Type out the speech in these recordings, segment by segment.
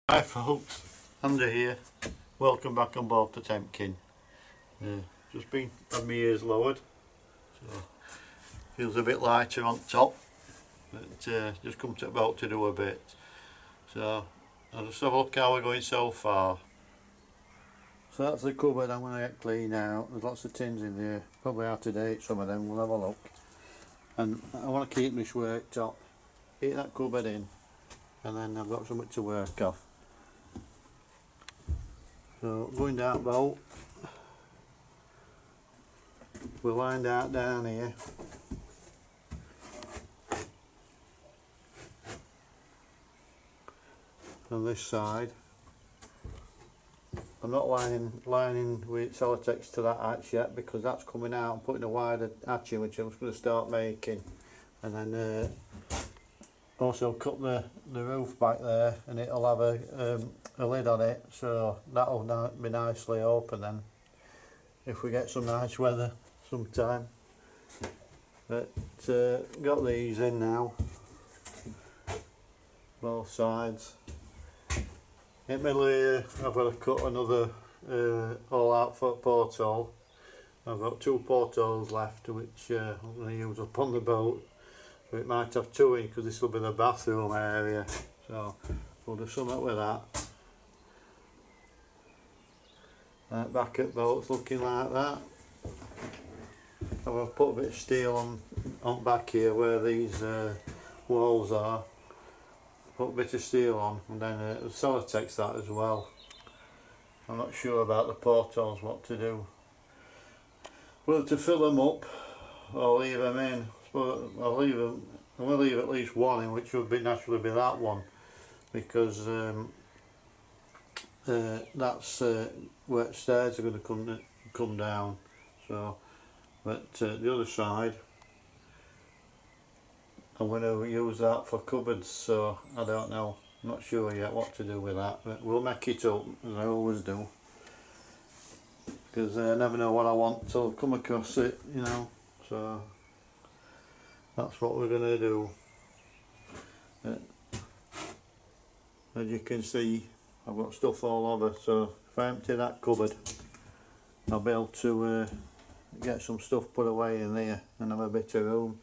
Hi folks, Andy here. Welcome back on board the Temkin. Just been had my ears lowered, so feels a bit lighter on top. But just come to about to do a bit. So I'll just have a look how we're going so far. So that's the cupboard I'm going to get clean out. There's lots of tins in there, probably out of date some of them. We'll have a look. And I want to keep this worktop. Keep that cupboard in, and then I've got something to work off. So going down boat, we're lined out down here. On this side, I'm not lining with Celotex to that hatch yet because that's coming out. I'm putting a wider hatch in, which I'm just going to start making, and then also cut the roof back there, and it'll have a lid on it, so that'll be nicely open then if we get some nice weather sometime. But got these in now, both sides. In the middle here I've got to cut another all out foot porthole. I've got 2 portholes left which I'm going to use up on the boat. But it might have 2 in because this will be the bathroom area, so we'll do something with that. Back at boat's looking like that. I will put a bit of steel on back here where these walls are. Put a bit of steel on, and then Celotex that as well. I'm not sure about the portholes what to do. Whether to fill them up or leave them in. I'm going to leave at least one in, which would naturally be that one, because that's where stairs are going to come down. So, but the other side, I'm going to use that for cupboards. So I don't know. I'm not sure yet what to do with that, but we'll make it up as I always do, because I never know what I want till I come across it, you know. So that's what we're going to do. As you can see, I've got stuff all over, so if I empty that cupboard, I'll be able to get some stuff put away in there and have a bit of room,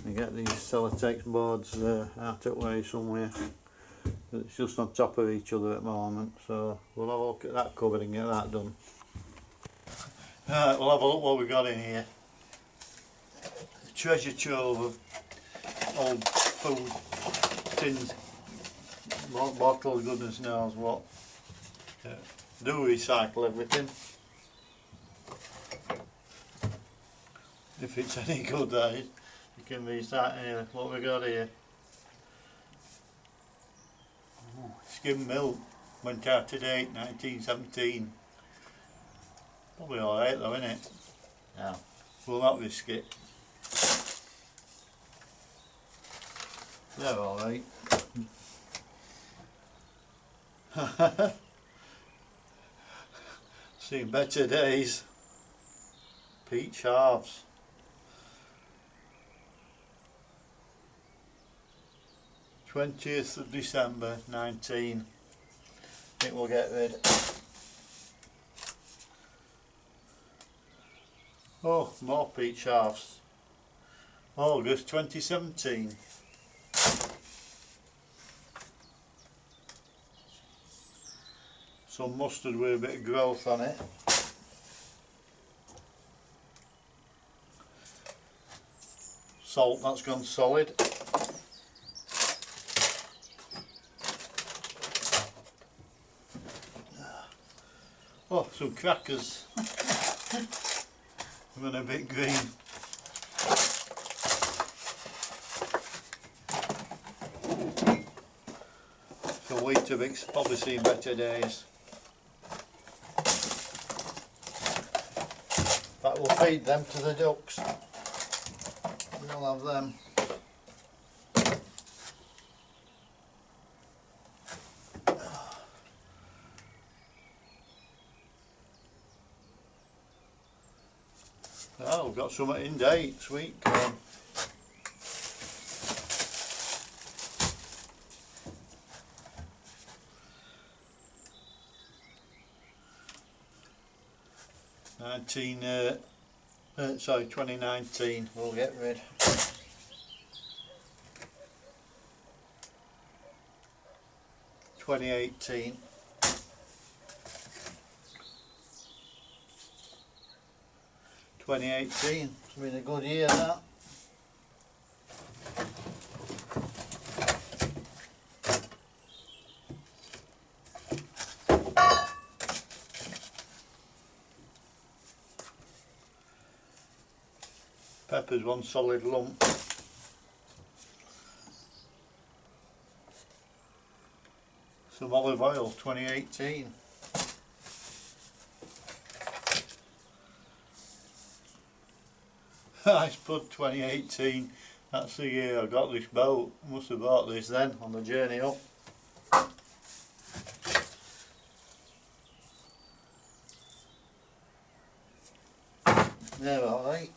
and get these Celotex boards out of the way somewhere. It's just on top of each other at the moment, so we'll have a look at that cupboard and get that done. Right, we'll have a look what we've got in here. Treasure trove of old food tins, bottles, goodness knows what. Do recycle everything if it's any good, that is. You can recycle anyway. What we got here? Skim milk, went out of date, 1917. Probably alright though, isn't it? Yeah. We'll not risk it. They're alright. Seen better days. Peach halves. th of December 19. I think we'll get rid. Oh, more peach halves. August 2017. Some mustard with a bit of growth on it. Salt, that's gone solid. Oh, some crackers. Run a bit green. So Weetabix, probably seen better days. But we'll feed them to the ducks. We'll have them. Oh, we've got something in date, sweet corn. 2019 we'll get rid. 2018. 2018, it's been a good year that. Pepper's one solid lump. Some olive oil, 2018. I Spud 2018, that's the year I got this boat. Must have bought this then on the journey up. They're alright.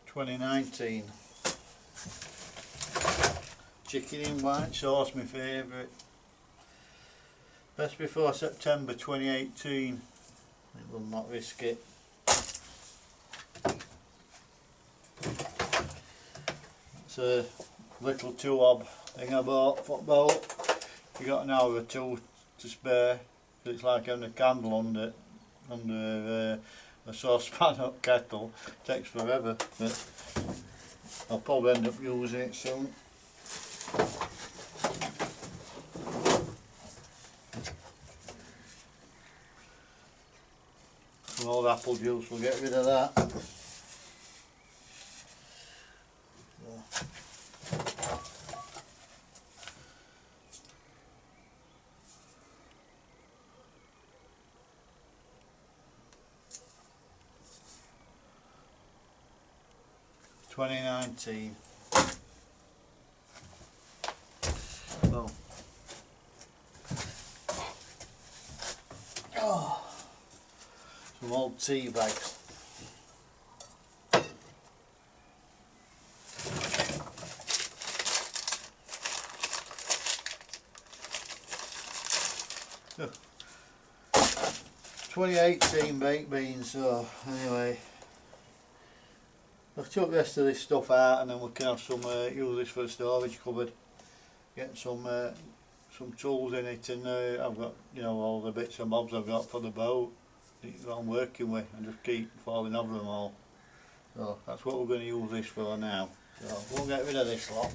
$2019. Chicken in white sauce, my favourite. Best before September 2018. I will not risk it. It's a little 2-hob thing I bought, football. You got an hour or two to spare. It's like having a candle under a saucepan or kettle. It takes forever, but I'll probably end up using it soon. Some old apple juice, we'll get rid of that. 2019. Well, some old tea bags. So, 2018 baked beans. So anyway, I've took the rest of this stuff out, and then we can have some use this for a storage cupboard. Get some tools in it, and I've got, you know, all the bits and bobs I've got for the boat that I'm working with, and just keep falling over them all. So that's what we're going to use this for now. So we'll get rid of this lot.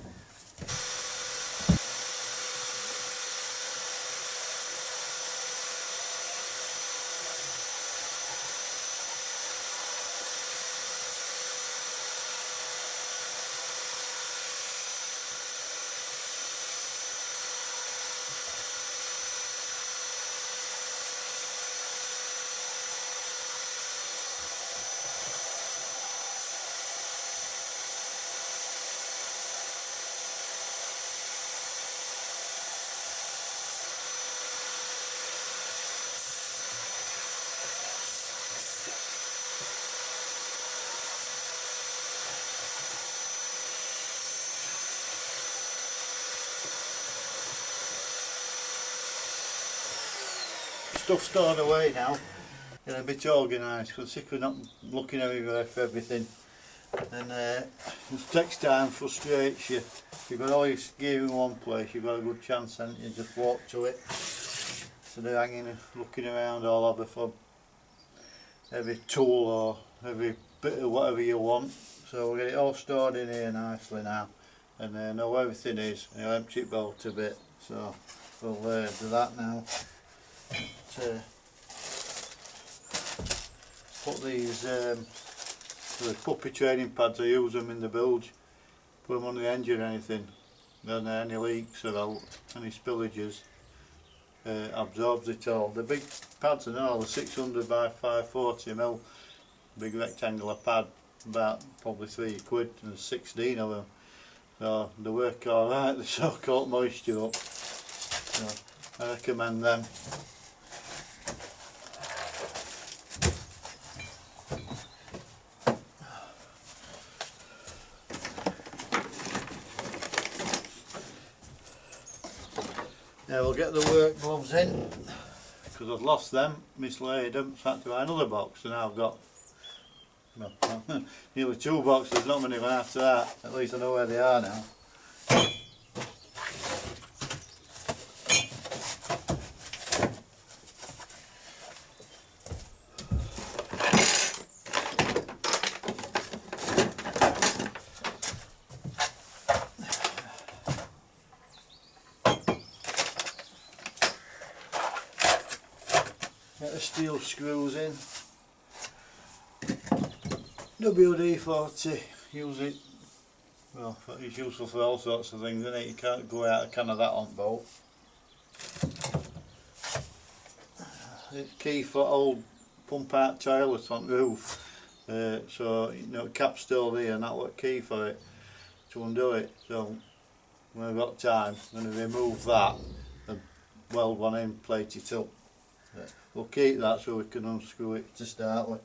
Stuff stored away now, get a bit organised, because sick of not looking everywhere for everything, and it takes time, frustrates you. If you've got all your gear in one place, you've got a good chance, and you just walk to it instead of hanging and looking around all over for every tool or every bit of whatever you want. So we'll get it all stored in here nicely now, and know where everything is, and I'll empty it out a bit. So we'll do that now. To put these the puppy training pads, I use them in the bilge, put them on the engine or anything, then any leaks or out, any spillages, absorbs it all. The big pads and all, the 600 by 540 ml, big rectangular pad, about probably £3, and there's 16 of them, so they work alright, they soak all moisture up, so I recommend them. Now we'll get the work gloves in, because I've lost them, mislaid them, so I had to buy another box, and now I've got well, nearly 2 boxes, not many after that. At least I know where they are now. Get the steel screws in. WD-40, use it, well, it's useful for all sorts of things, isn't it? You can't go out a can of that on boat. It's key for old pump out toilets on the roof, so you know, cap's still there and that was key for it to undo it. So when I've got time, I'm going to remove that and weld one in, plate it up. We'll keep that so we can unscrew it to start with.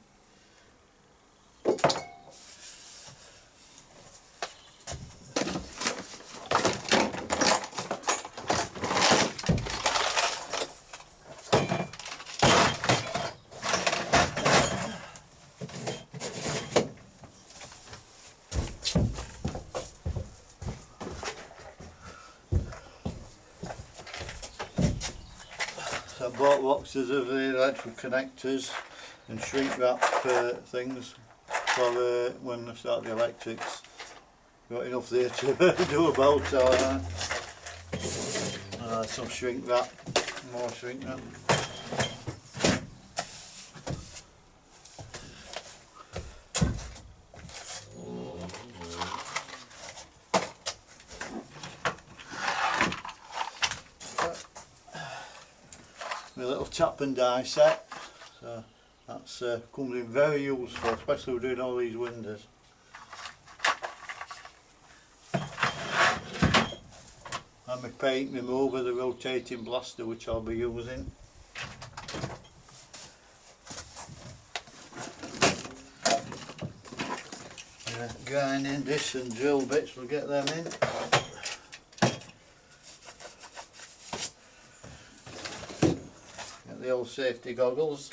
So I bought boxes of the electrical connectors and shrink wrap things for when I start the electrics. Got enough there to do a boat, so some shrink wrap, more shrink wrap. My little tap and die set, so that's comes in very useful, especially with doing all these windows. And my paint remover, the rotating blaster, which I'll be using. Grinding discs and drill bits, we'll get them in. The old safety goggles.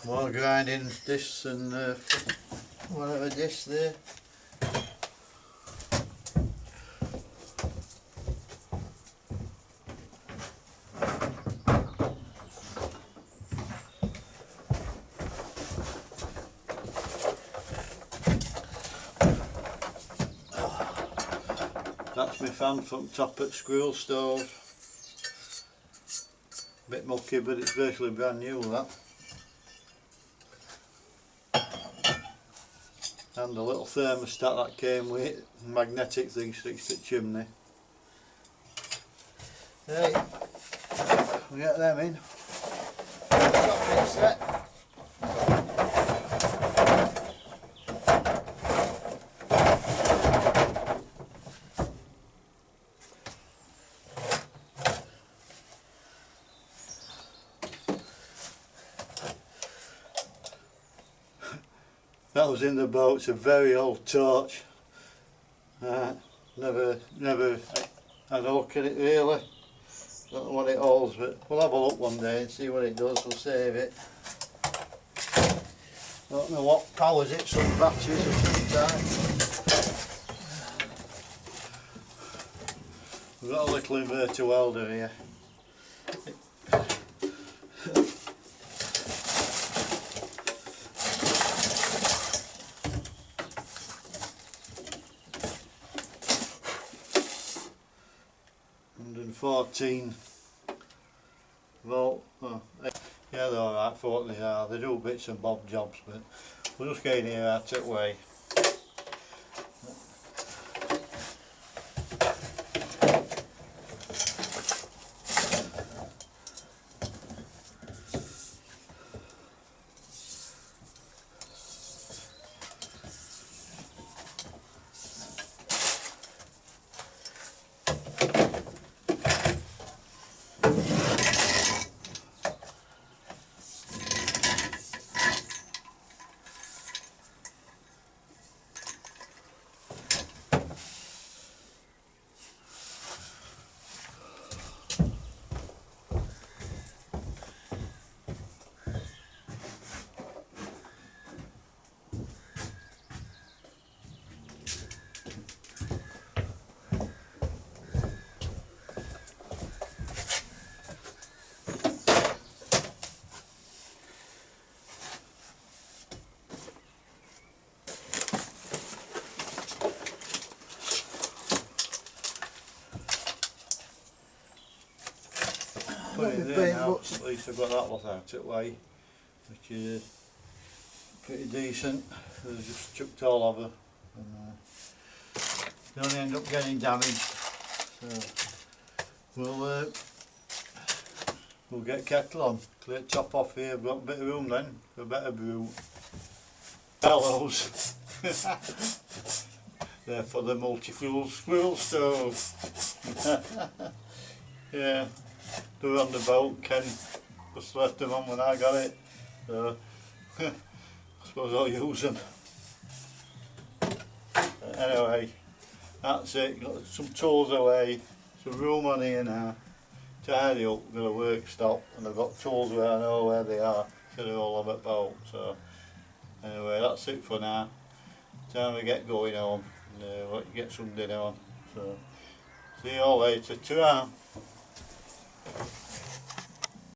More grinding discs and whatever disc there. That's my fan from top at squirrel stove. Bit mucky, but it's virtually brand new, that. And the little thermostat that came with it, magnetic thing sticks to the chimney. Hey, we'll get them in. Top bit set. That was in the boat. It's a very old torch. Never had a look at it really. Don't know what it holds, but we'll have a look one day and see what it does. We'll save it. Don't know what powers it. Some batteries or something. We've got a little inverter welder here. $114 volt. Oh, yeah, they're alright for what they are. They do bits and bob jobs, but we're just getting here out of the way. put it in there now, at least I've got that lot out of the way, which is pretty decent. They're just chucked all over, and they only end up getting damaged. So we'll get kettle on, clear the top off here. I've got a bit of room then for a better brew. Bellows. They're for the multi-fuel squirrel stove. Yeah, they were on the boat. Ken just left them on when I got it, so I suppose I'll use them. Anyway, that's it. Got some tools away, some room on here now. Tidy up, got a work stop, and I've got tools where I know where they are, so they're all on the boat. So anyway, that's it for now. Time to get going home and get some dinner on. So see you all later. Ta-ra.